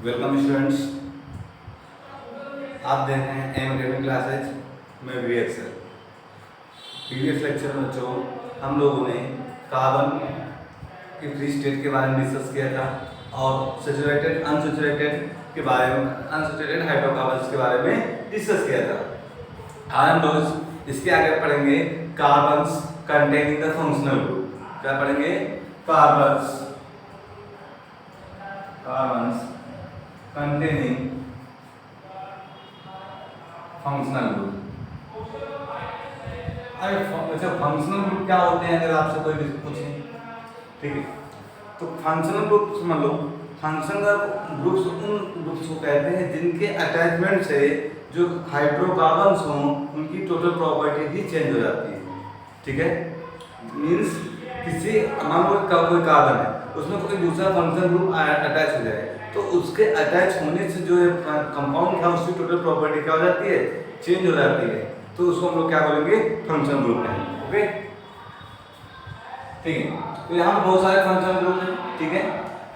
Welcome students, आप देख रहे हैं एम अकेडमी क्लासेज में विवेक सर। प्रीवियस लेक्चर में बच्चों हम लोगों ने कार्बन के फ्री स्टेट के बारे में डिस्कस किया था और सैचुरेटेड अनसैचुरेटेड के बारे में, अनसैचुरेटेड हाइड्रोकार्बन्स के बारे में डिस्कस किया था। आज हम लोग इसके आगे पढ़ेंगे carbons containing the functional group. क्या पढ़ेंगे? Carbons containing functional group. अरे अच्छा, फंक्शनल ग्रुप क्या होते हैं अगर आपसे कोई पूछे? ठीक है, तो फंक्शनल ग्रुप समझ लो। फंक्शनल ग्रुप्स उन ग्रुप्स को कहते हैं जिनके अटैचमेंट से जो हाइड्रोकार्बन्स हों उनकी टोटल प्रॉपर्टी ही चेंज हो जाती है। ठीक है, मीन्स किसी मान लो कोई कार्बन है, उसमें कोई दूसरा फंक्शनल ग्रुप अटैच हो जाए तो उसके अटैच होने से जो कंपाउंड था उसकी टोटल प्रॉपर्टी क्या हो जाती है? चेंज हो जाती है। तो उसको हम लोग क्या बोलेंगे? फंक्शनल ग्रुप कहेंगे। ओके, ठीक है। तो यहाँ पर बहुत सारे फंक्शनल ग्रुप हैं। ठीक है,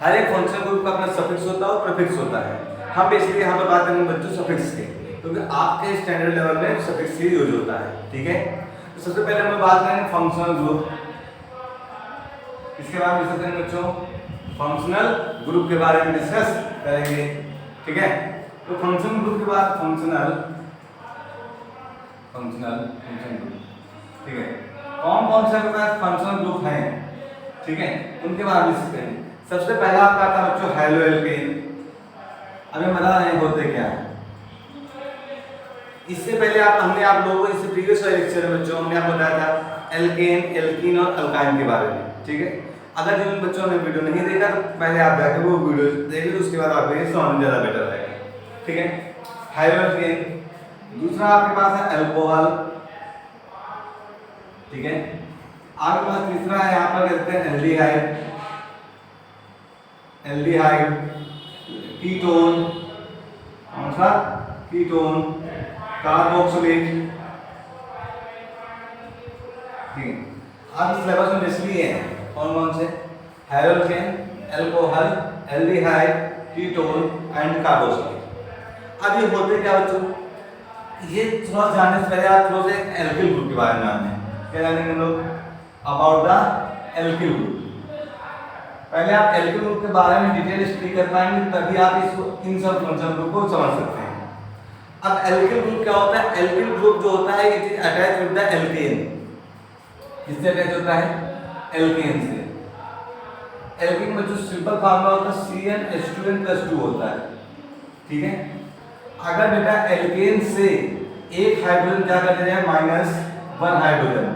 हर एक फंक्शनल ग्रुप का अपना सफिक्स होता है और प्रीफिक्स होता है। हम बेसिकली यहाँ पर बात करेंगे बच्चों सफिक्स की, क्योंकि आपके स्टैंडर्ड लेवल में सफिक्स ही यूज होता है। ठीक है, तो सबसे पहले हम बात करेंगे फंक्शनल ग्रुप। इसके बाद डिस्कस करेंगे बच्चों फंक्शनल ग्रुप के बारे में डिस्कस करेंगे। ठीक है, तो फंक्शनल ग्रुप के बाद फंक्शनल ग्रुप। ठीक है, कौन कौन से फंक्शनल ग्रुप हैं? ठीक है, उनके बारे में डिस्कस करेंगे। सबसे पहला आपका आता है बच्चों हैलो एल्केन। अभी बता रहे हैं होते क्या है। इससे पहले हमने आप लोगों को इससे प्रीवियस लेक्चर में बच्चों हमने आपको बताया था एल्केन, एल्कीन और अल्काइन के बारे में। ठीक है, अगर जिन बच्चों ने वीडियो नहीं देखा तो पहले आप जाकर वो वीडियो देख लो, उसके बाद आपको ये समझना ज़्यादा बेटर रहेगा। ठीक है, हाइड्रोजन। दूसरा आपके पास है अल्कोहल। ठीक है, आपके पास तीसरा है यहाँ पर कहते हैं एल्डिहाइड, कीटोन। कौन सा? Ketone, carboxylate. ठीक है, आप सिलेबस में बेसिकली है कौन कौन से? Hydrogen, alcohol, aldehyde, ketone and carboxylate. अब ये होते क्या बच्चों? ये थोड़ा जानने से पहले आप थोड़ा सा एल्किल ग्रुप के बारे में जानें। क्या जानेंगे हम लोग? About the alkyl group. पहले आप एल्किल ग्रुप के बारे में डिटेल स्टडी कर पाएंगे तभी आप इन सब फंक्शनल ग्रुप को समझ सकते हैं। अब एल्किल ग्रुप क्या होता है? एल्किल ग्रुप जो होता है it is attach with the alkene. किससे अटैच होता है? एल्केन से। एल्केन में जो सिंपल फार्मूला होता है CnH2n+2 होता है। ठीक है, अगर बेटा एल्केन से एक हाइड्रोजन क्या कर दिया जाए? -1 हाइड्रोजन।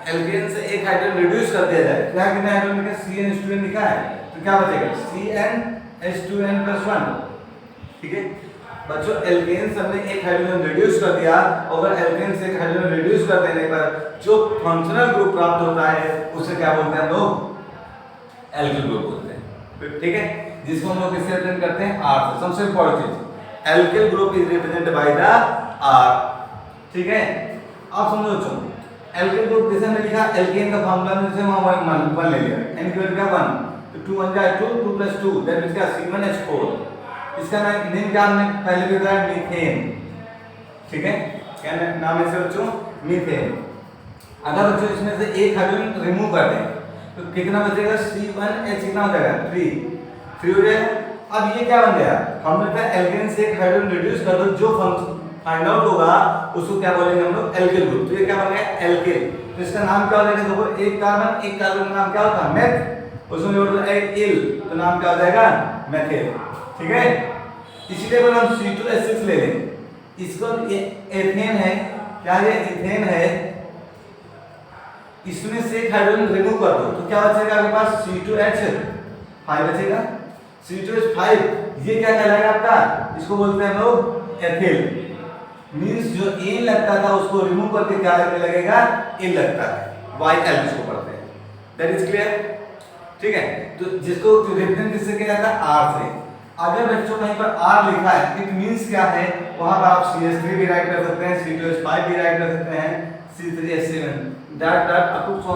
एल्केन से एक हाइड्रोजन रिड्यूस कर दिया जाए, क्या कितने हाइड्रोजन लिखा? CnH2n लिखा है, तो क्या बचेगा? CnH2n+1। ठीक है बच्चों, एल्केन से हमने एक हाइड्रोजन रिड्यूस कर दिया और एल्केन से एक हाइड्रोजन रिड्यूस कर देने पर जो फंक्शनल ग्रुप प्राप्त होता है उसे क्या बोलते हैं हम लोग? एल्किल ग्रुप बोलते हैं। ठीक है, जिसको हम लोग किससे रिप्रेजेंट करते हैं? R से। सबसे इंपॉर्टेंट चीज, alkyl group is represented by the R। ठीक है, आप समझो बच्चों, एल्किल ग्रुप जैसे हमने लिखा एल्केन का फार्मूला में जैसे वहां 1 ले लिया, n की वैल्यू क्या 1, तो 2 1 जा 2, 2 + 2 दैट मींस क्या? C1H4। इसका नेम क्या हमने पहले भी बताया? मीथेन। ठीक है, क्या नाम है इसका बच्चों? मीथेन। अगर बच्चों इसमें से एक हाइड्रोजन रिमूव कर दें तो कितना बचेगा? C1H कितना हो जाएगा? 3 हो जाएगा। अब ये क्या बन गया? हमने कहा एल्केन से एक हाइड्रोजन रिड्यूस कर दो, जो फाइंड आउट होगा उसको क्या बोलेंगे हम लोग? Alkyl group. तो ये क्या बन गया? एल्किल। तो इसका नाम क्या हो जाएगा? देखो, एक कार्बन का नाम क्या होता है? मेथ। उसमें जोड़ दो इल, तो नाम क्या हो जाएगा? मेथिल। ठीक है, इसीलिए अगर हम C2H6 ले लें, इसको एथेन है, क्या है? इथेन है। इसमें से एक हाइड्रोजन रिमूव कर दो तो क्या बचेगा आपके पास? C2H5 बचेगा। C2H5 ये क्या कहलाएगा आपका? इसको बोलते हैं हम लोग एथिल। मींस जो एन लगता था उसको रिमूव करके क्या लगने लगेगा? इन लगता है। YL जिसको पढ़ते हैं। That is clear? ठीक है, तो जिसको रिप्रेजेंट किससे किया जाता है? R से। अगर बच्चों कहीं पर R लिखा है इट मींस क्या है? वहां पर आप CH3 भी राइट कर सकते हैं, C2H5 भी राइट कर सकते हैं, C3H7 डॉट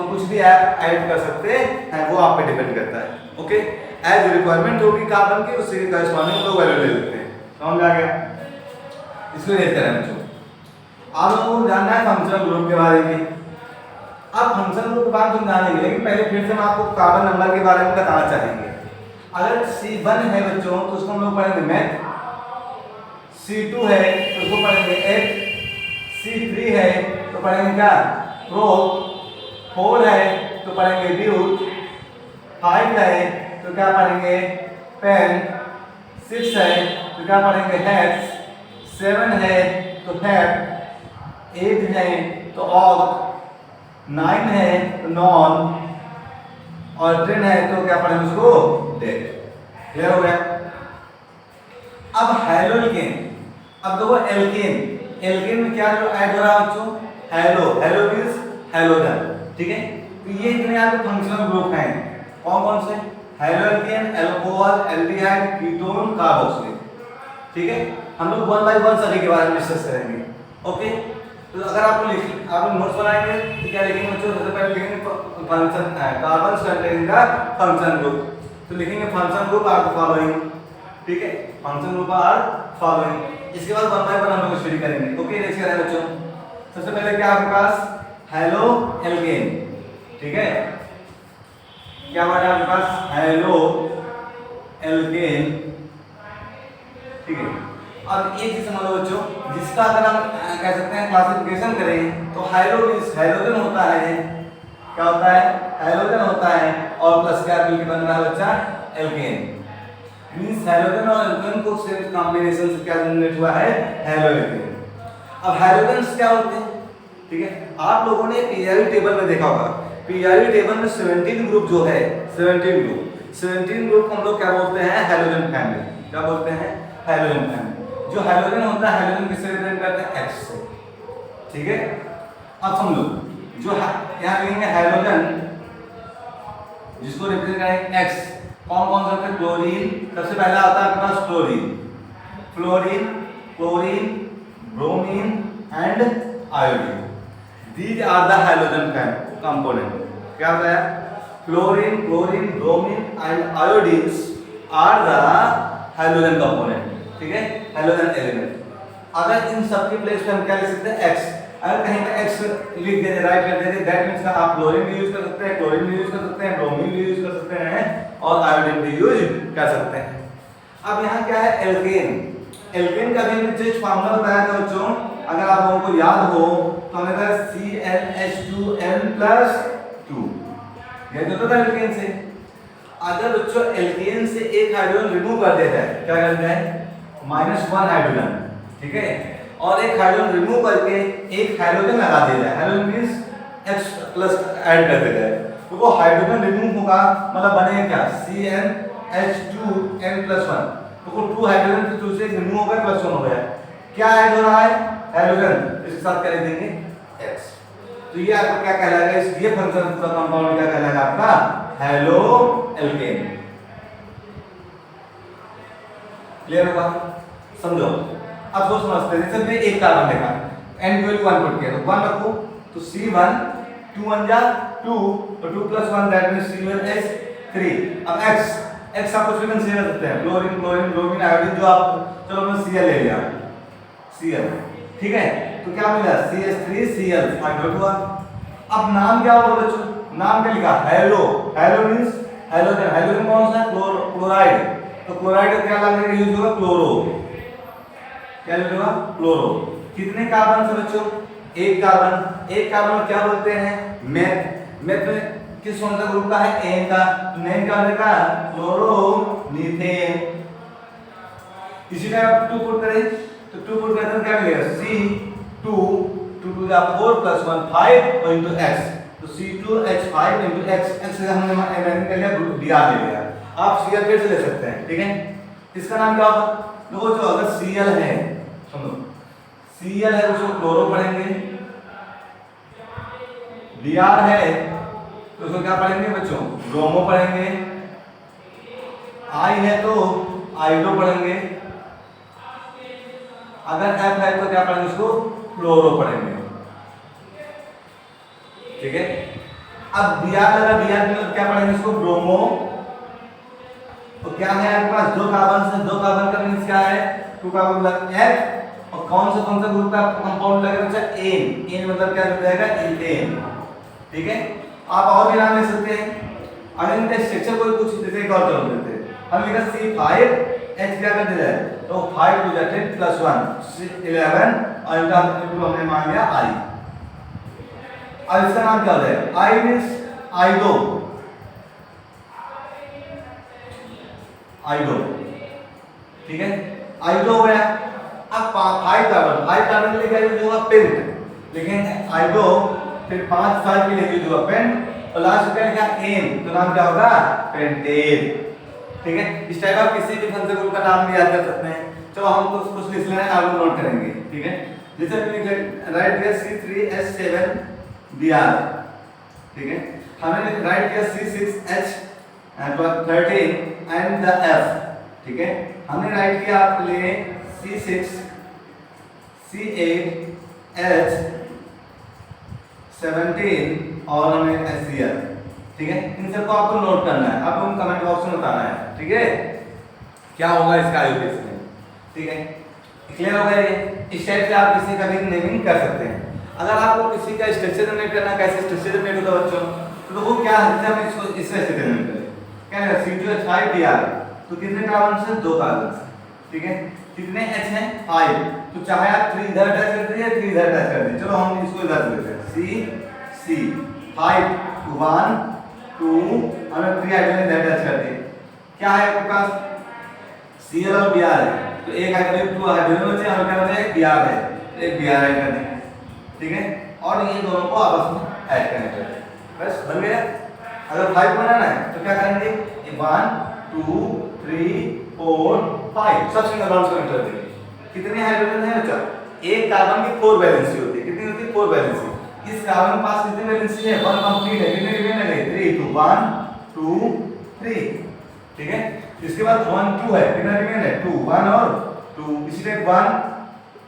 कुछ भी आप ऐड कर सकते हैं, वो आप पे डिपेंड करता है। ओके, एज रिक्वायरमेंट होगी कार्बन की, उससे करस्पॉन्डिंग हम लोग वैल्यू ले लेते हैं। समझ आ गया? इसको रेज करें बच्चों। आप लोगों को जानना है फंक्शनल ग्रुप के बारे में। अब फंक्शनल ग्रुप के बारे में जानेंगे, लेकिन पहले फिर से हम आपको कार्बन नंबर के बारे में बताना चाहेंगे। अगर C1 है बच्चों तो उसको हम लोग पढ़ेंगे मेथ, C2 है तो उसको पढ़ेंगे एथ, C3 है तो पढ़ेंगे क्या प्रोप, 4 है तो पढ़ेंगे ब्यूट, 5 है तो क्या पढ़ेंगे पेन, 6 है तो क्या पढ़ेंगे हेक्स, 7 है तो हेप, 8 है तो ऑक्ट, 9 है तो नॉन, और 10 है तो क्या पढ़ेंगे उसको डेट। क्लियर हो गया? अब हैलोल्केन, अब देखो एल्केन, एल्केन में क्या जो ऐड हो रहा है बच्चों हैलो, हैलो मींस हैलोजन। ठीक है, तो ये इतने आपके फंक्शनल ग्रुप हैं। कौन कौन से? हैलोल्केन, अल्कोहल, एल्डिहाइड, कीटोन, कार्बोक्सिलेट। ठीक है, हम लोग 1 बाय 1 सभी के बारे में डिस्कस करेंगे। ओके, तो अगर आप नोट्स बनाएंगे तो क्या लिखेंगे बच्चों? सबसे पहले लिखेंगे function carbon containing the function group, तो लिखेंगे function group are the following. ठीक है, फंक्शन ग्रुप आर फॉलोइंग। इसके बाद 1 बाय 1 हम लोग स्टडी करेंगे। ओके, नेक्स्ट करें बच्चों। सबसे पहले क्या आपके पास हेलो एल्केन। ठीक है, क्या हमारे आपके पास हेलो एल्केन। ठीक है, अब एक चीज समझ लो बच्चों, जिसका अगर हम कह सकते हैं क्लासिफिकेशन करें तो हाइलो मींस हैलोजन होता है। क्या होता है? हैलोजन होता है, और प्लस क्या मिलकर बन रहा है बच्चा एल्केन। मींस हैलोजन और एल्केन को से कॉम्बिनेशन से क्या जनरेट हुआ है? Hello alkene. अब हैलोजन्स क्या होते हैं? ठीक है, आप लोगों ने पीरियोडिक टेबल में देखा होगा, पीरियोडिक टेबल में 17 ग्रुप जो है 17 ग्रुप हम लोग क्या बोलते हैं? Halogen family. क्या बोलते हैं? Halogen family. जो हैलोजन होता है, हैलोजन किससे रिप्रेजेंट करते हैं? X से। ठीक है, अब समझो जो यहाँ लिखेंगे हैलोजन जिसको रिप्रेजेंट करेंगे X, कौन कौन से होते हैं? क्लोरीन, सबसे पहला आता है आपके पास chlorine, fluorine, chlorine, bromine and iodine. These are the halogen component. क्या होता है? Fluorine, chlorine, bromine and iodines are the halogen component. ठीक है, हैलोजन एलिमेंट। अगर इन सब के प्लेस पे हम क्या लिख सकते हैं? X। अगर कहीं पे X लिख देते, राइट कर देते, दैट मींस का आप फ्लोरीन भी यूज कर सकते हैं, क्लोरीन भी यूज कर सकते हैं, ब्रोमीन भी यूज कर सकते हैं, और आयोडीन भी यूज कर सकते हैं। अब यहाँ क्या है? एल्केन। एल्केन का भी हमने जस्ट फार्मूला बताया था बच्चों, अगर आप लोगों को याद हो तो हमने कहा CnH2n+2। ये जो था एल्केन से। अगर बच्चों एल्केन से एक हाइड्रोजन रिमूव कर देता है, क्या करता है? -1 हाइड्रोजन। ठीक है, और एक हाइड्रोजन रिमूव करके एक हाइड्रोजन लगा देता है, हाइड्रोजन मींस H+ ऐड कर देता है, तो वो हाइड्रोजन रिमूव होगा, मतलब बनेगा क्या? CnH2n+1। तो वो 2 हाइड्रोजन से 2 से रिमूव हो गया, +1 हो गया। क्या ऐड हो रहा है? हाइड्रोजन। इसके साथ क्या लिख देंगे? X। तो ये आपका क्या कहलाएगा? ये फंक्शन का कंपाउंड क्या कहलाएगा आपका? Halo alkane. क्लियर होगा? समझो। अब सोच समझते हैं, जैसे मैं एक कार्बन लेगा, n वैल्यू 1 पुट किया तो 1 रखो, तो C1 2 1 जा 2, और 2 + 1 दैट मींस C1H3। अब X आप कुछ भी कंसीडर करते हैं, क्लोरीन, ब्रोमीन, आयोडीन, जो आप चलो हमने Cl ले लिया, Cl। ठीक है, तो क्या मिला? CH3Cl 5 हुआ। अब नाम क्या होगा बच्चों? नाम क्या लिखा? Hello. Hello means halogen. Halogen कौन सा है? क्लोराइड। तो क्लोराइड का क्या लगेगा? यूज होगा क्लोरो। क्या यूज होगा? क्लोरो। कितने कार्बन से बच्चों? एक कार्बन। एक कार्बन क्या बोलते हैं? मेथ। मेथ में किस कौन सा ग्रुप का है? एन का। तो नेम क्या होगा? क्लोरोमीथेन। इसी का आप 2 पुट करें तो 2 पुट करने पर क्या मिलेगा? C2 2 2 4 + 1 5 और into X, तो C2H5 into X। X से हमने इमेजिन कर लिया, Br ले लिया। आप Cl फिर से ले सकते हैं। ठीक है, इसका नाम क्या होगा? देखो, जो अगर Cl है, सुनो, Cl है उसको क्लोरो पढ़ेंगे, Br है तो उसको क्या पढ़ेंगे बच्चों? ब्रोमो पढ़ेंगे, I है तो आयोडो पढ़ेंगे, अगर F है तो क्या पढ़ेंगे? उसको फ्लोरो पढ़ेंगे। ठीक है, अब Br लगा, Br मतलब क्या पढ़ेंगे? इसको ब्रोमो, क्या है आपके पास दो कार्बन से, दो कार्बन का मींस क्या है, टू कार्बन मतलब F, और कौन सा ग्रुप का कंपाउंड लगेगा बच्चा, एन। एन मतलब क्या हो जाएगा, इथेन। ठीक है, आप और भी नाम ले सकते हैं। अगर इनका स्ट्रक्चर कोई कुछ जैसे एक और जोड़ देते हैं, हम लिखा C5H क्या कर दिया है, तो 5 टू द 10 प्लस 1 11 और इनका हमने मान लिया I। अब इसका नाम क्या हो जाएगा, I मींस आइडो, आइडो। ठीक है, आइडो हो गया। अब 5 कार्बन के लिए क्या यूज होगा, पेंट, लेकिन आइडो फिर 5 के लिए यूज होगा पेंट, और लास्ट क्या लिखा एन, तो नाम क्या होगा, पेंटेन। ठीक है, इस टाइप आप किसी भी फंक्शन ग्रुप का नाम भी याद कर सकते हैं। चलो हम कुछ लिख लेना है, आप नोट करेंगे। ठीक है, जैसे हमने लिखा राइट किया C3H7Br। ठीक है, हमने राइट किया C6H13 एंड द F। ठीक है, हमने राइट किया आपके लिए C6 C8H 17 और हमें HCl। ठीक है, इन सबको आपको नोट करना है, आपको कमेंट बॉक्स में बताना है। ठीक है, क्या होगा इसका आयुर्वेद में। ठीक है, क्लियर हो गया ये। इस टाइप से आप किसी का भी नेमिंग कर सकते हैं। अगर आपको किसी का स्ट्रक्चर जनरेट करना, कैसे स्ट्रक्चर जनरेट होता है बच्चों, तो वो क्या है, हम इसको इस तरह से जनरेट करें। क्या है, C2H5Br, तो कितने कार्बन से, 2 कार्बन से। ठीक है, कितने H हैं, 5, तो चाहे आप 3 इधर अटैच कर दीजिए, 3 इधर अटैच कर दीजिए। चलो हम इसको इधर लेते हैं, C 5 1 2 हमने 3 हाइड्रोजन इधर अटैच कर दिए। क्या है आपके पास, Cl और Br है, तो एक हाइड्रोजन 2 हाइड्रोजन बचे, हमें क्या बचे, Br है, एक Br ऐड कर देंगे। ठीक है, और ये दोनों को आपस में ऐड करना है, बस बन गया। अगर 5 बनाना है तो क्या करेंगे, 1 2 3 4 5 सब सिंगल बॉन्ड्स कनेक्ट कर देंगे। कितने हाइड्रोजन है बच्चा, एक कार्बन की 4 वैलेंसी होती है। कितनी होती है, 4 वैलेंसी। इस कार्बन के पास कितनी वैलेंसी है, 1 कंप्लीट है, कितने रिमेन है, 3 2 1 2 3। ठीक है, इसके बाद 1 2 है, कितना रिमेन है, 2 1 और 2, इसी टाइप 1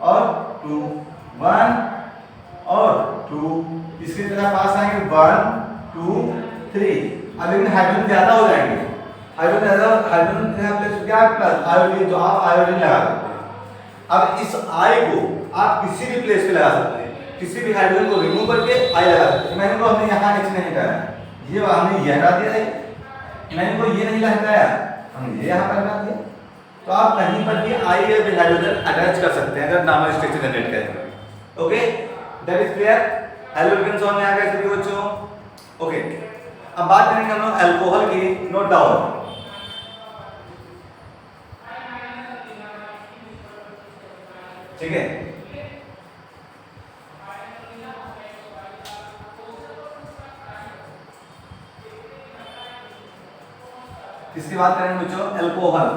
और 2 1 और 2, इसके तरह पास आएंगे 1 2 3। अब लेकिन हाइड्रोजन ज्यादा हो जाएंगे, हाइड्रोजन यहाँ प्लस क्या प्लस आयोडीन, तो आप आयोडीन लगा सकते हैं। अब इस आई को आप किसी भी प्लेस पे लगा सकते हैं, किसी भी हाइड्रोजन को रिमूव करके आई लगा सकते हैं। मैंने को हमने यहाँ H नहीं हटाया, ये हमने ये हटा दिया है, मैंने को ये नहीं हटाया, हमने ये यहाँ पर हटा दिया। तो आप कहीं पर भी आई या हाइड्रोजन अटैच कर सकते हैं अगर नॉर्मल स्ट्रक्चर जनरेट करें। Okay, that is clear. Alcohol समझ में आ गया सभी बच्चों। ओके, अब बात करेंगे हम लोग अल्कोहल की। नोट डाउन, ठीक है। किसकी बात करेंगे बच्चों, अल्कोहल।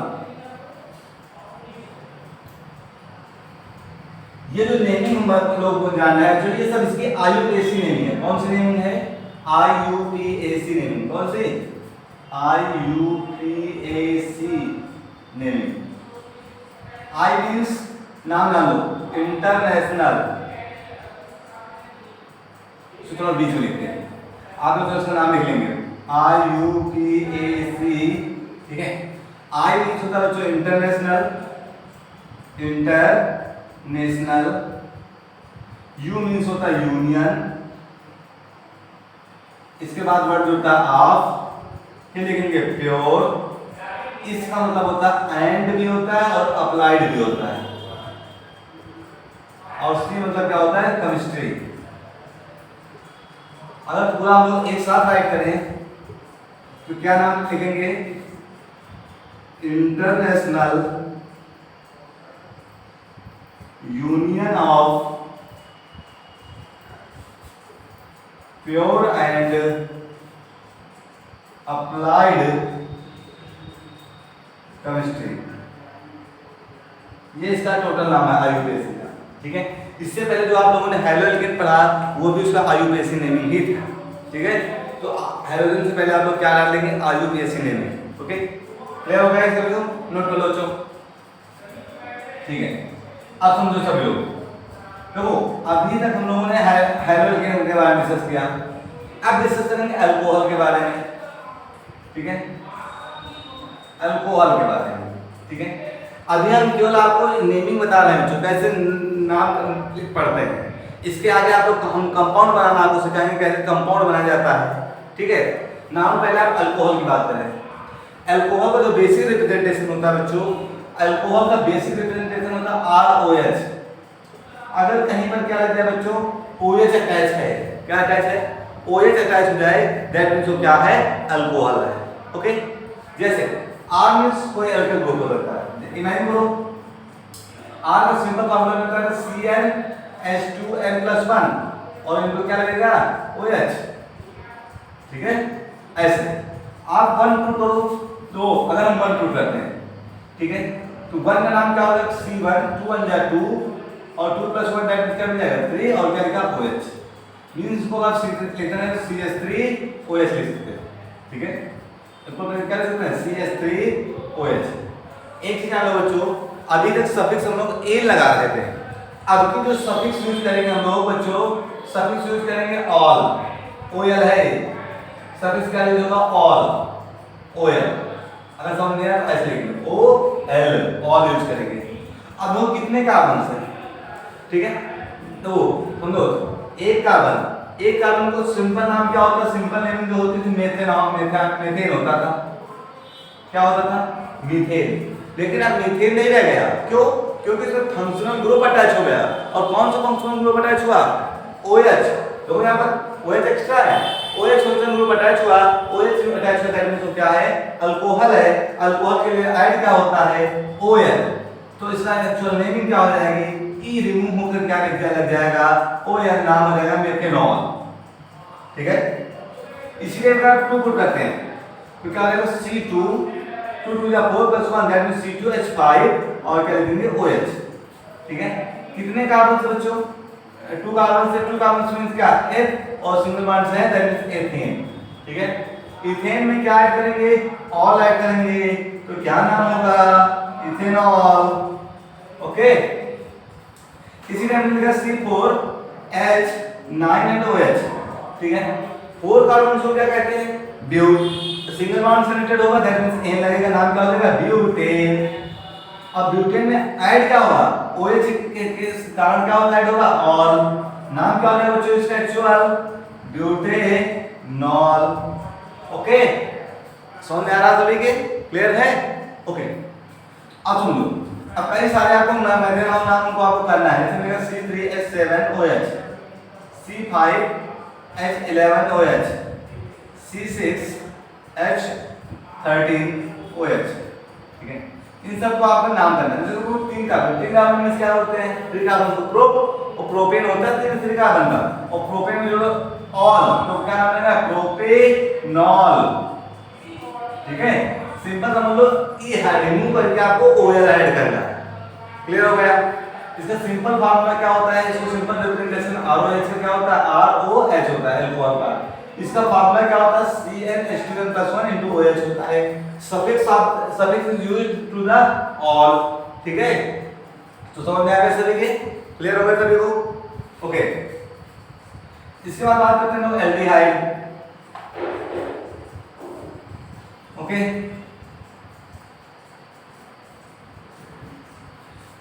ये जो नेमिंग लोग को जानना है, जो ये सब इसकी आईयूपीएसी नेमिंग है। कौन सी नेमिंग है, आईयूपीएसी नेमिंग। कौन सी, आईयूपीएसी नेमिंग। आई मींस नाम जान लो, इंटरनेशनल, सूत्र बीच में लिखते हैं आप लोग, तो उसका नाम लिख लेंगे आईयूपीएसी। ठीक है, आई मींस होता है बच्चों इंटरनेशनल, इंटरनेशनल। यू मींस होता है यूनियन, इसके बाद वर्ड जुड़ता है ऑफ, फिर लिखेंगे प्योर, इसका मतलब होता है एंड भी होता है और अप्लाइड भी होता है, और सी मतलब क्या होता है, केमिस्ट्री। अगर पूरा हम लोग एक साथ राइट करें तो क्या नाम लिखेंगे, international union of pure and applied chemistry. ये इसका टोटल नाम है आईयूपीएसी का। ठीक है, इससे पहले जो आप लोगों ने हेलोएल्केन पढ़ा वो भी उसका आईयूपीएसी नेमिंग ही था। ठीक है, तो हेलोजन से पहले आप लोग क्या डाल लेंगे, आईयूपीएसी नेमिंग। ओके, क्लियर हो गया सभी लोग, नोट कर लो बच्चों। ठीक है, अब समझो सभी लोग। देखो अभी तक हम लोगों ने हेलोएल्केन के बारे में डिस्कस किया, अब डिस्कस करेंगे अल्कोहल के बारे में। ठीक है, अल्कोहल के बारे में, ठीक है। अभी हम केवल आपको नेमिंग बता रहे हैं, जो कैसे नाम पढ़ते हैं। इसके आगे आपको हम कंपाउंड बनाना आपको सिखाएंगे, कैसे कंपाउंड बनाया जाता है, ठीक है। नाम पहले आप अल्कोहल की बात करें। अल्कोहल का जो बेसिक रिप्रेजेंटेशन होता है बच्चों, अल्कोहल का बेसिक रिप्रेजेंटेशन होता है ROH। अगर कहीं पर क्या लग जाए बच्चों, OH अटैच है, क्या अटैच है, OH अटैच हो जाए, दैट मींस वो क्या है, अल्कोहल है, ओके। जैसे R मींस कोई अल्किल ग्रुप होता है, इमेजिन करो R का सिंपल फॉर्मूला होता है CnH2n+1 और इनको क्या लगेगा, OH, ठीक है। ऐसे आप 1 पुट करो, तो अगर हम 1 पुट करते हैं, ठीक है, तो 1 का नाम क्या होगा, C1, 2 1 जा 2 और 2 + 1 दैट क्या मिल जाएगा 3 और क्या लिखा OH, मींस इसको आप लिखते हैं CH3OH लिख सकते हैं, ठीक है। इसको क्या लिख सकते हैं, CH3OH। एक चीज जान लो बच्चों, अभी तक सफिक्स हम लोग ए लगा रहे थे, अब की जो सफिक्स यूज करेंगे हम लोग बच्चों, सफिक्स यूज करेंगे ऑल, OL है, सफिक्स क्या यूज होगा, ऑल, OL। अगर समझ नहीं आया तो ऐसे लिखेंगे OL, ऑल यूज करेंगे। अब लोग कितने कार्बन है, ठीक है, तो समझो एक कार्बन को सिंपल नाम क्या होता है, सिंपल नेमिंग जो होती थी मेथेन होता था, क्या होता था, मीथेन। लेकिन अब मीथेन नहीं रह गया, क्यों, क्योंकि इसमें फंक्शनल ग्रुप अटैच हो गया। और कौन सा फंक्शनल ग्रुप अटैच हुआ, OH। तो यहाँ पर OH एक्स्ट्रा है, OH फंक्शनल ग्रुप अटैच हुआ, OH अटैच होता है तो क्या है, अल्कोहल है। अल्कोहल के लिए ऐड क्या होता है, OL। तो इसका एक्चुअल नेमिंग क्या हो जाएगी, ई रिमूव होकर क्या लग जाएगा, OL नाम हो जाएगा मेथेनॉल, ठीक है। इसलिए अगर 2 पुट करते हैं तो क्या आएगा, C2 2 2 या 4 + 1 दैट मींस C2H5 और क्या लिखेंगे OH, ठीक है। कितने कार्बन से बच्चों, 2 कार्बन से, 2 कार्बन मींस क्या, H और सिंगल बॉन्ड है दैट मींस एथेन, ठीक है। इथेन में क्या ऐड करेंगे, ऑल ऐड करेंगे, तो क्या नाम होगा, इथेनॉल, ओके। इसी टाइम लिखा C4H9 एंड OH, ठीक है। 4 कार्बन को क्या कहते हैं, ब्यूट, सिंगल बॉन्ड सेलेक्टेड होगा दैट मींस एन लगेगा, नाम क्या हो जाएगा, ब्यूटेन। अब ब्यूटेन में ऐड क्या होगा, OH के कारण क्या होगा, ऐड होगा ऑल, नाम क्या हो जाएगा बच्चों इसका एक्चुअल, ब्यूटेनॉल, ओके। समझ में आ रहा सभी के, क्लियर है, ओके। अब सुन लो, अब कई सारे आपको नाम को आपको करना है, जैसे मेरा C3H7OH, C5H11OH, C6H13OH, ठीक है। इन सबको आपको नाम करना है। जैसे ग्रुप 3 कार्बन में क्या होते हैं, 3 कार्बन को प्रोप और प्रोपेन होता है 3 कार्बन का, और प्रोपेन में जो ऑल, तो क्या नाम है, प्रोपेनॉल, ठीक है। सिंपल समझ लो, ई रिमूव करके आपको OL ऐड करना है, क्लियर हो गया। इसका सिंपल फार्मूला क्या होता है, इसको सिंपल रिप्रेजेंटेशन ROH का क्या होता है, ROH होता है अल्कोहल का। इसका फार्मूला क्या होता है, CnH2n+1 OH होता है। Suffix is used to the all, ठीक है। तो समझ में आ गया सभी के, क्लियर हो गया सभी को, ओके। इसके बाद बात करते हैं एल्डिहाइड, ओके।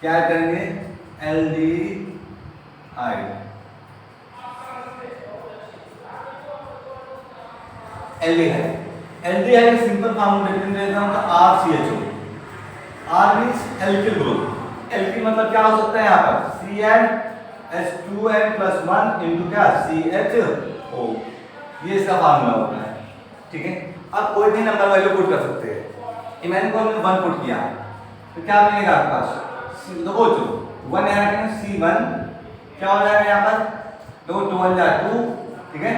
क्या करेंगे, एल्डिहाइड। एल्डिहाइड सिंपल फॉर्म में देता हूं तो RCHO, R means alkyl group, alkyl मतलब क्या हो सकता है यहाँ पर, CnH2n+1 इनटू क्या, CHO, ये इसका फार्मूला होता है, ठीक है। अब कोई भी नंबर वैल्यू पुट कर सकते हैं। इमेजिन को हमने 1 पुट किया तो क्या मिलेगा आपके पास, देखो 1 यहाँ रखेंगे, C1 क्या हो जाएगा यहाँ पर, देखो 2 1 जा 2, ठीक है,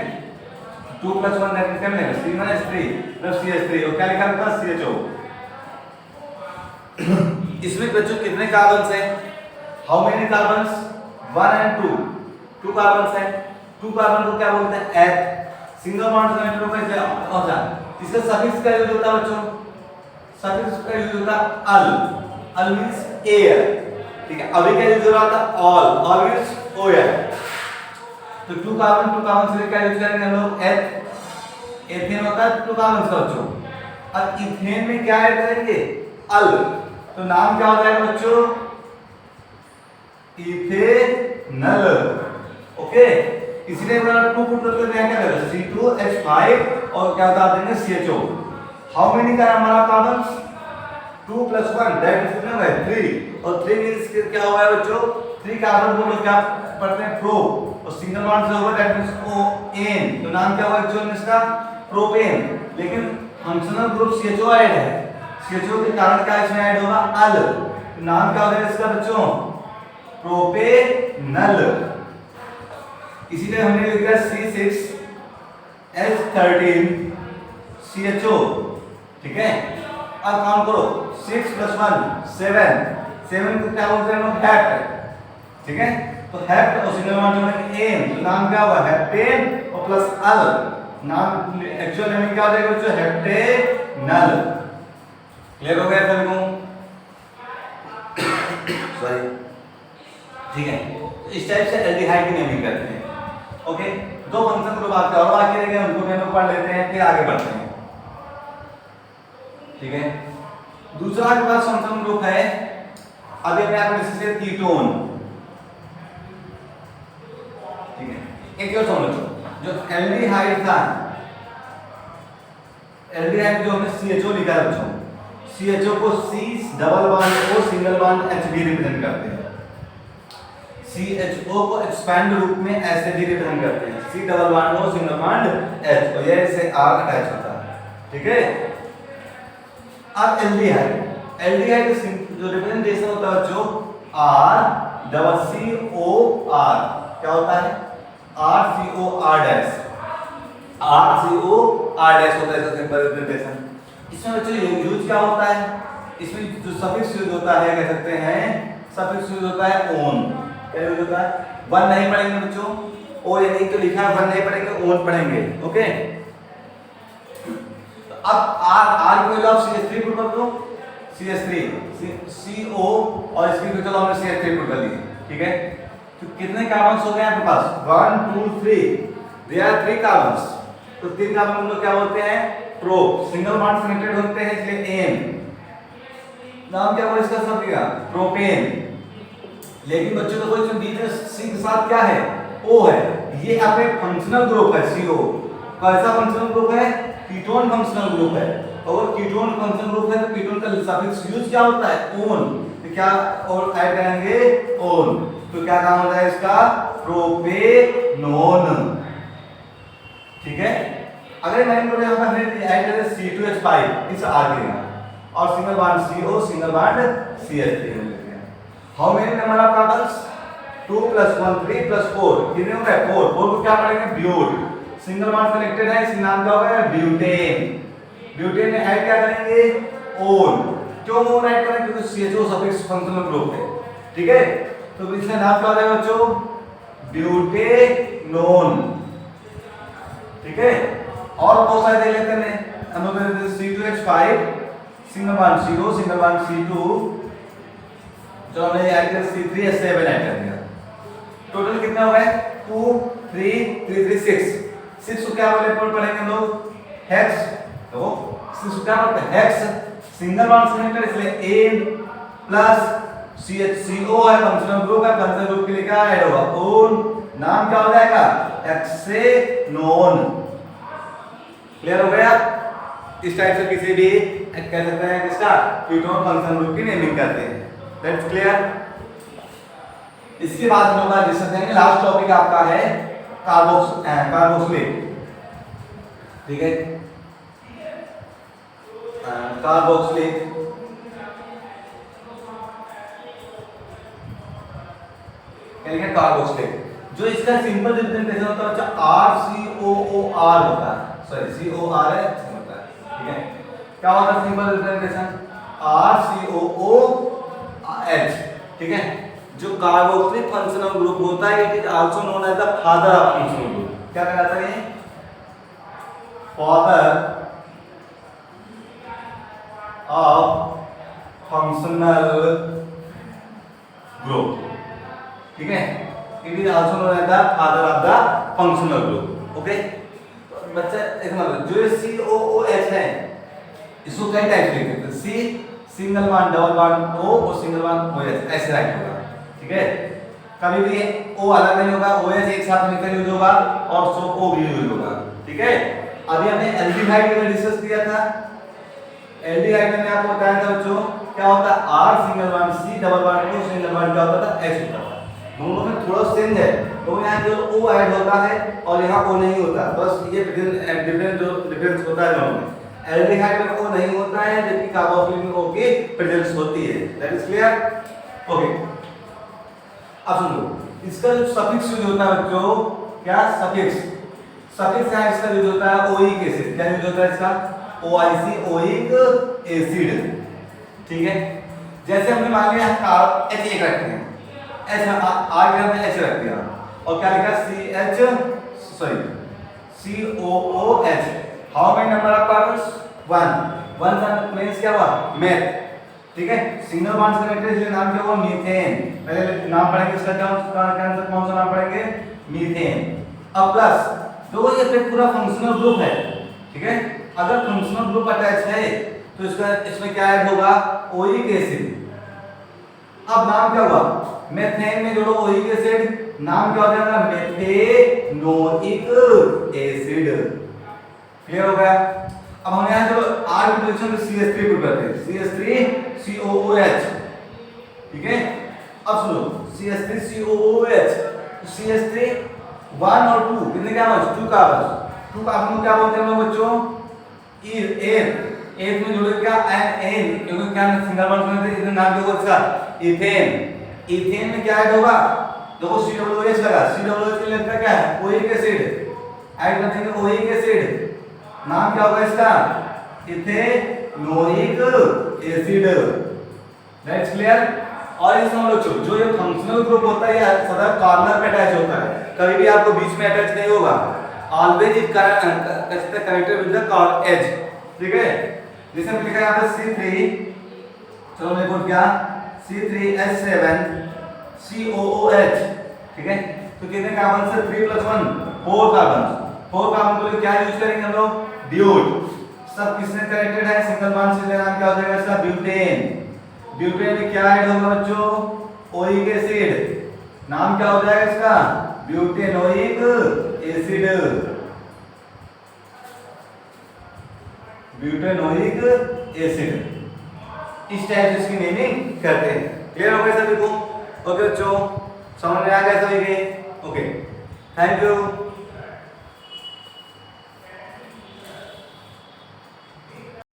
2 + 1 दैट मींस क्या मिलेगा, C1H3 प्लस CH3 और क्या लिखा है पास, CHO। इसमें बच्चों कितने कार्बन्स हैं, how many carbons, 1 and 2, 2 carbons हैं। 2 कार्बन को क्या बोलते हैं, F, सिंगल बॉन्ड सेलेक्टेड होगा इसलिए होता। इसका सफिक्स का यूज होता है बच्चों, सफिक्स का यूज होता है अल मींस एयर, ठीक है। अभी क्या यूज हो रहा था, ऑल मींस OL। तो 2 कार्बन से क्या यूज करेंगे हम लोग, एथेन होता है 2 कार्बन का बच्चों। अब इथेन में क्या ऐड करेंगे, अल, तो नाम क्या हो जाएगा बच्चों, इथेनल। ओके, इसलिए अगर 2 पुट करते हैं क्या करें, C2H5 और क्या बता देंगे CHO। हाउ मेनी का हमारा कार्बन, 2 + 1 दैट इज कितना है 3, और 3 मींस क्या हुआ है बच्चों, 3 कार्बन को क्या पढ़ते हैं प्रो, और सिंगल बॉन्ड से होगा दैट मींस ON, तो नाम क्या हुआ बच्चों इसका, प्रोपेन। लेकिन फंक्शनल ग्रुप CHO ऐड है, CHO के कारण क्या इसमें ऐड होगा, अल, तो नाम क्या हो जाएगा इसका बच्चों, प्रोपेनल। इसीलिए हमने लिख दिया C6H13 CHO। ठीक है, अब काउंट करो, 6 + 1 7, 7 को क्या बोलते हैं लोग, हेप्ट। ठीक है, तो हेप्ट और सिंगल बॉन्ड में एन, तो नाम क्या हुआ, हेप्टेन और प्लस अल, नाम एक्चुअल नेम क्या हो जाएगा बच्चों, हेप्टेनल। क्लियर हो गया सभी को, सॉरी। ठीक है, तो इस टाइप से एल्डिहाइड की नेमिंग करते हैं। ओके, दो फंक्शन ग्रुप आपके और बाकी रह गए, उनको भी हम लोग पढ़ लेते हैं, फिर आगे बढ़ते हैं। ठीक है, दूसरा के पास फंक्शन ग्रुप है, अभी अपने आप जैसे कीटोन। ठीक है, एक और समझो, जो एल्डिहाइड था, एल्डिहाइड जो हमने CHO लिखा है बच्चों, CHO को C double bond O single bond H भी रिप्रेजेंट करते हैं। CHO को एक्सपैंड रूप में ऐसे भी रिप्रेजेंट करते हैं, C double bond O single bond H, और ये से R अटैच होता है। ठीक है, अब एल्डिहाइड, एल्डिहाइड जो रिप्रेजेंटेशन होता है बच्चों, RCOR, क्या होता है, RCOR डैश, RCOR डैश होता है इसका सिंपल रिप्रेजेंटेशन। इसमें बच्चों यूज क्या होता है, इसमें जो सफिक्स यूज होता है, कह सकते हैं सफिक्स यूज होता है ओन। क्या यूज होता है, वन नहीं पढ़ेंगे बच्चों, ओ यानी तो लिखा है वन नहीं पढ़ेंगे, ओन पढ़ेंगे। ओके, अब R की वैल्यू आप CH3 पुट कर दो, CH3 CO, और इसकी वैल्यू चलो हमने CH3 पुट कर दी। ठीक है, तो कितने कार्बन्स हो गए आपके पास, 1 2 3, देयर आर 3 कार्बन्स, तो 3 कार्बन हम लोग क्या बोलते हैं, प्रो, सिंगल बॉन्ड कनेक्टेड होते हैं इसलिए एन, नाम क्या हुआ इसका, सब क्या, प्रोपेन। लेकिन बच्चों देखो इसमें बीच में C के साथ क्या है, O है, ये आपका एक फंक्शनल ग्रुप है CO। कैसा फंक्शनल ग्रुप है, कीटोन फंक्शनल ग्रुप है, और कीटोन फंक्शनल ग्रुप है तो कीटोन का सफिक्स यूज क्या होता है, ओन, तो क्या और ऐड करेंगे ओन, तो क्या काम होता है इसका, प्रोपेनोन। ठीक है, अगर मैंने बोले यहां पर ऐड करें C2H5 इस आ गया, और single bond CO single bond CH3 हो गया। How many number of carbons, 2 + 1 3 + 4, कितने हो गए 4, 4 को क्या पढ़ेंगे, ब्यूट, सिंगल बॉन्ड कनेक्टेड है, इसका नाम क्या होगा, ब्यूटेन। ब्यूटेन में ऐड क्या करेंगे, ओन, क्यों ओन ऐड करेंगे, क्योंकि CHO सफिक्स फंक्शनल ग्रुप है। ठीक है, तो इसका नाम क्या हो जाएगा बच्चों, ब्यूटेनोन। ठीक है, और बहुत सारे दे लेते हैं हम लोग, C2H5 single bond CO single bond C2, जो हमने ऐड किया C3H7 ऐड कर दिया, टोटल कितना हो गया, 2 3 3 3 6, 6 को क्या बोले पढ़ेंगे हम लोग, हेक्स, तो 6 को क्या बोलते हैं, हेक्स, सिंगल बॉन्ड कनेक्टेड इसलिए एन प्लस CHCO है, फंक्शनल ग्रुप है, फंक्शनल ग्रुप के लिए क्या ऐड होगा, ओन, नाम क्या हो जाएगा, हेक्सेनोन। क्लियर हो गया, इस टाइप से किसी भी कह सकते हैं किसका, कीटोन फंक्शनल ग्रुप की नेमिंग करते हैं। That's clear. इसके बाद हम लोग डिस्कस करेंगे, लास्ट टॉपिक आपका है कार्बोक्सिलेट। ठीक है, कार्बोक्सिलेट, कार्बोक्सिलेट, जो इसका सिंपल रिप्रेजेंटेशन होता है बच्चा RCOOR होता है, सॉरी COR है होता है। ठीक है, क्या होता है सिंपल रिप्रेजेंटेशन, RCOOH। ठीक है, जो कार्बोक्सिलिक फंक्शनल ग्रुप होता है, it is also known as the father of functional group. क्या कहलाता है ये, फादर ऑफ फंक्शनल ग्रुप। ठीक है, it is also known as the father of the functional group. Okay, बच्चा एक मतलब जो COOH है, इसको कई टाइप लिख सकते हैं, C single bond double bond O और सिंगल बॉन्ड OH ऐसे राइट होगा। ठीक है, कभी भी O अलग नहीं होगा, OH एक साथ मिलकर यूज होगा और सो O भी यूज होगा। ठीक है, अभी हमने एल्डिहाइड में डिस्कस किया था। एल्डिहाइड में आपको बताया था बच्चों क्या होता है, R single bond C double bond O single bond क्या होता था, H होता था। दोनों में थोड़ा चेंज है, तो यहाँ जो O ऐड होता है और यहाँ O नहीं होता, बस ये डिफरेंस जो डिफरेंस होता है दोनों में। एल्डिहाइड में O नहीं होता है जबकि कार्बोक्सिलिक में O की प्रेजेंस होती है। That is clear? ओके, अब सुनो, इसका जो सफिक्स यूज होता है बच्चों, क्या सफिक्स, सफिक्स यहाँ इसका यूज होता है ओइक एसिड। क्या यूज होता है इसका, OIC ओइक एसिड। ठीक है, जैसे हमने मान लिया H एक रखते हैं, H आर के हमने H रख दिया और क्या लिखा COOH। How many number of carbons, 1 1 का मींस क्या हुआ, मेथ। ठीक है, सिंगल बॉन्ड से कनेक्टेड इसलिए नाम क्या हुआ, मीथेन। पहले नाम पढ़ेंगे इसका, क्या कौन सा नाम पढ़ेंगे, मीथेन। अब प्लस दो, ये फिर पूरा फंक्शनल ग्रुप है। ठीक है, अगर फंक्शनल ग्रुप अटैच है तो इसका इसमें क्या ऐड होगा, ओइक एसिड। अब नाम क्या हुआ, मेथेन में जोड़ो ओइक एसिड, नाम क्या हो जाएगा, मेथेनोइक एसिड। क्लियर हो गया? अब हम यहां जो R की पोजीशन पे CH3 पुट करते हैं, CH3COOH। ठीक है, अब सुनो, CH3COOH, CH3 1 और 2 कितने कार्बन, 2 कार्बन। 2 कार्बन को क्या बोलते हैं हम लोग बच्चों, एन में जुड़े क्या, एन, क्योंकि क्या सिंगल बॉन्ड में इसका नाम क्या होगा इसका, इथेन। इथेन में क्या ऐड होगा, देखो COOH लगा, COOH के लिए क्या है, ओइक एसिड ऐड कर देंगे, ओइक एसिड। नाम क्या होगा इसका, इथेनोइक एसिड। That's clear? और इसमें हम लोग जो ये फंक्शनल ग्रुप होता है ये सदा कॉर्नर पे अटैच होता है, कभी भी आपको बीच में अटैच नहीं होगा। Always it connected with the edge. ठीक है, जैसे हम लिखा है यहाँ पे C3, चलो मैं बोल क्या, C3H7 COOH। ठीक है, तो कितने कार्बन से, 3 + 1 4 कार्बन। 4 कार्बन को क्या यूज करेंगे हम लोग, ब्यूट। सब किससे कनेक्टेड है, सिंगल बॉन्ड से, नाम क्या हो जाएगा इसका, ब्यूटेन। ब्यूटेन में क्या ऐड होगा बच्चों, ओइक एसिड। नाम क्या हो जाएगा इसका, ब्यूटेनोइक एसिड। ब्यूटेनोइक एसिड, इस टाइप से इसकी नेमिंग करते हैं। क्लियर हो गया सभी को? ओके बच्चों, समझ में आ गया सभी के? Okay, thank you.